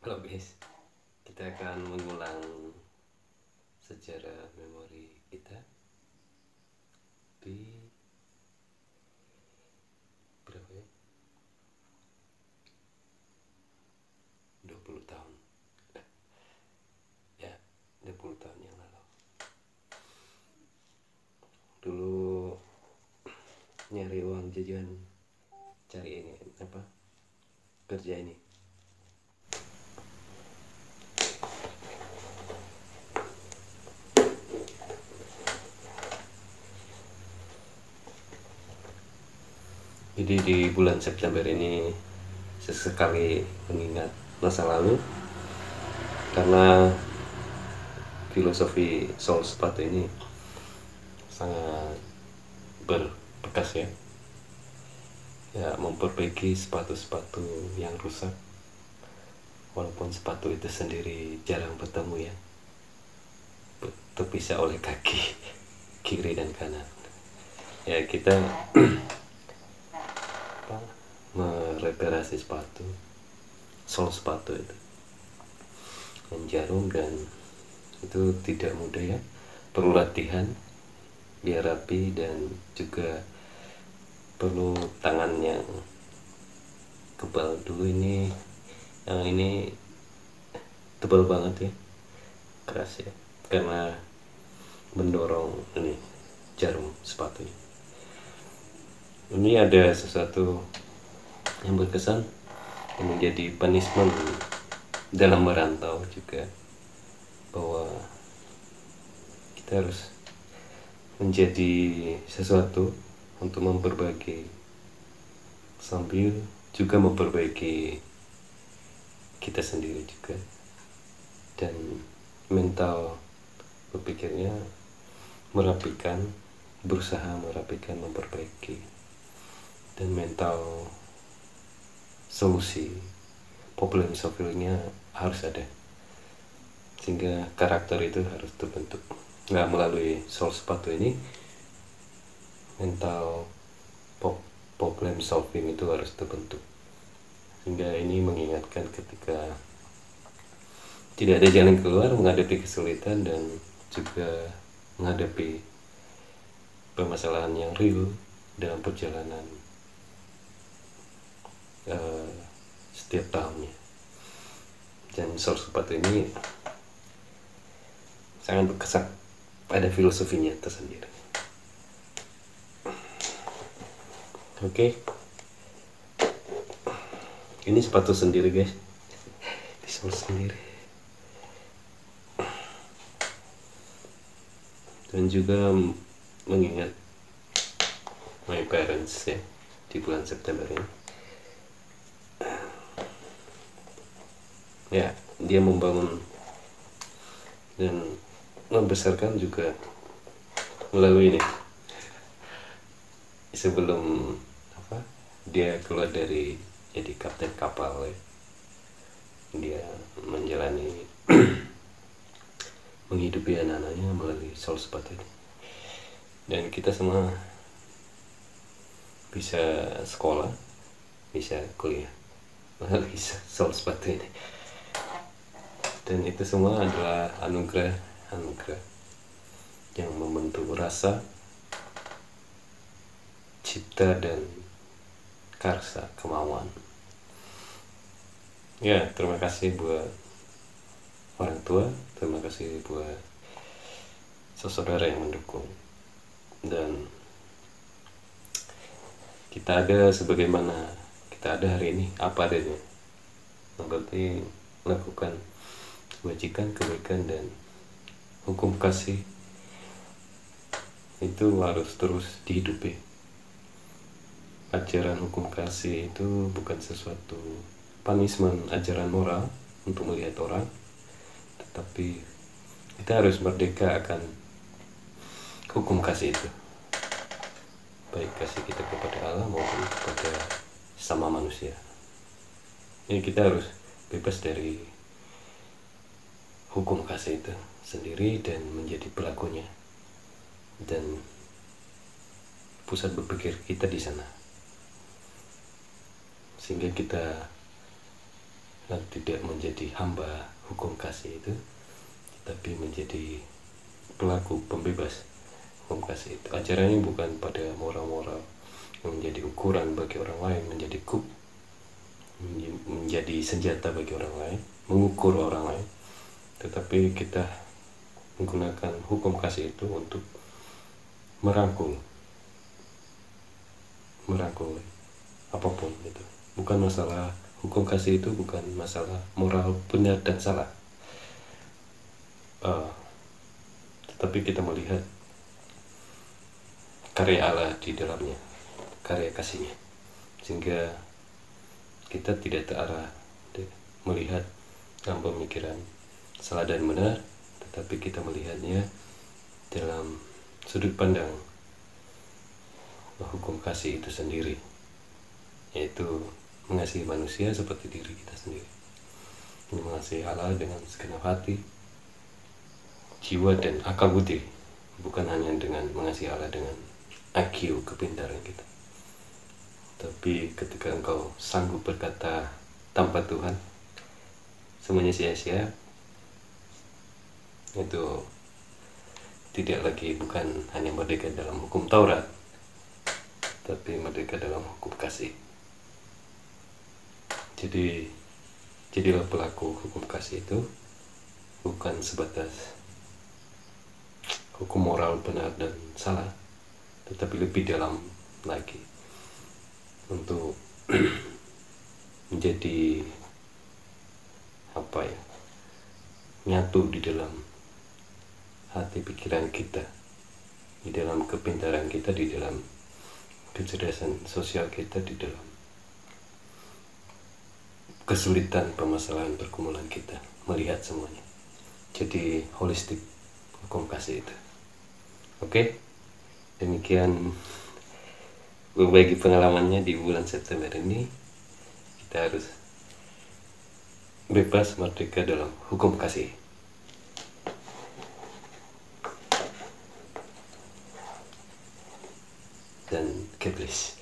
Halo guys, kita akan mengulang sejarah memori kita di berapa ya? 20 tahun. Ya, 20 tahun yang lalu. Dulu nyari uang jajan, cari ini apa? Kerja ini. Jadi di bulan September ini sesekali mengingat masa lalu karena filosofi sol sepatu ini sangat berbekas ya. Ya, memperbaiki sepatu-sepatu yang rusak, walaupun sepatu itu sendiri jarang bertemu ya, terpisah oleh kaki kiri dan kanan. Ya, kita mereparasi sepatu, sol sepatu itu dengan jarum, dan itu tidak mudah ya, perlu latihan biar rapi dan juga perlu tangan yang kebal. Dulu ini yang ini tebal banget ya, keras ya, karena mendorong ini jarum sepatunya. Ini ada sesuatu yang berkesan yang menjadi punishment dalam merantau juga, bahwa kita harus menjadi sesuatu untuk memperbaiki sambil juga memperbaiki kita sendiri juga, dan mental berpikirnya merapikan, berusaha merapikan, memperbaiki, dan mental solusi, problem solvingnya harus ada, sehingga karakter itu harus terbentuk. Nah, melalui sol sepatu ini mental problem solving itu harus terbentuk, sehingga ini mengingatkan ketika tidak ada jalan keluar menghadapi kesulitan dan juga menghadapi permasalahan yang real dalam perjalanan setiap tahunnya. Dan sol sepatu ini sangat berkesan pada filosofinya tersendiri. Oke, ini sepatu sendiri guys, di sol sendiri, dan juga mengingat my parents ya di bulan September ini. Ya, dia membangun dan membesarkan juga melalui ini. Sebelum dia keluar dari jadi kapten kapal ya, dia menjalani menghidupi anak-anaknya melalui sol sepatu ini, dan kita semua bisa sekolah, bisa kuliah melalui sol sepatu ini. Dan itu semua adalah anugerah yang membentuk rasa, cipta, dan karsa, kemauan. Ya, terima kasih buat orang tua, terima kasih buat saudara yang mendukung, dan kita ada sebagaimana kita ada hari ini, apa adanya. Berarti melakukan kebajikan, kebaikan, dan hukum kasih itu harus terus dihidupi. Ajaran hukum kasih itu bukan sesuatu punishment, ajaran moral untuk melihat orang, tetapi kita harus merdeka akan hukum kasih itu, baik kasih kita kepada Allah maupun kepada sama manusia. Ini kita harus bebas dari hukum kasih itu sendiri dan menjadi pelakunya, dan pusat berpikir kita di sana, sehingga kita dan tidak menjadi hamba hukum kasih itu, tapi menjadi pelaku pembebas hukum kasih itu. Ajaran ini bukan pada moral-moral yang menjadi ukuran bagi orang lain, menjadi menjadi senjata bagi orang lain, mengukur orang lain, tetapi kita menggunakan hukum kasih itu untuk merangkul apapun itu. Bukan masalah hukum kasih itu, bukan masalah moral benar dan salah, tetapi kita melihat karya Allah di dalamnya, karya kasihnya, sehingga kita tidak terarah melihat dalam pemikiran salah dan benar, tetapi kita melihatnya dalam sudut pandang hukum kasih itu sendiri, yaitu mengasihi manusia seperti diri kita sendiri, mengasihi Allah dengan segenap hati, jiwa dan akal budi, bukan hanya dengan mengasihi Allah dengan IQ, kepintaran kita. Tapi ketika engkau sanggup berkata tanpa Tuhan semuanya sia-sia, itu tidak lagi, bukan hanya merdeka dalam hukum Taurat, tapi merdeka dalam hukum kasih. Jadi jadilah pelaku hukum kasih itu, bukan sebatas hukum moral benar dan salah, tetapi lebih dalam lagi, untuk menjadi nyatu di dalam hati pikiran kita, di dalam kepintaran kita, di dalam kecerdasan sosial kita, di dalam kesulitan permasalahan pergumulan kita, melihat semuanya. Jadi holistik hukum kasih itu. Oke, demikian berbagi pengalamannya di bulan September ini. Kita harus bebas, merdeka dalam hukum kasih. Dan God bless.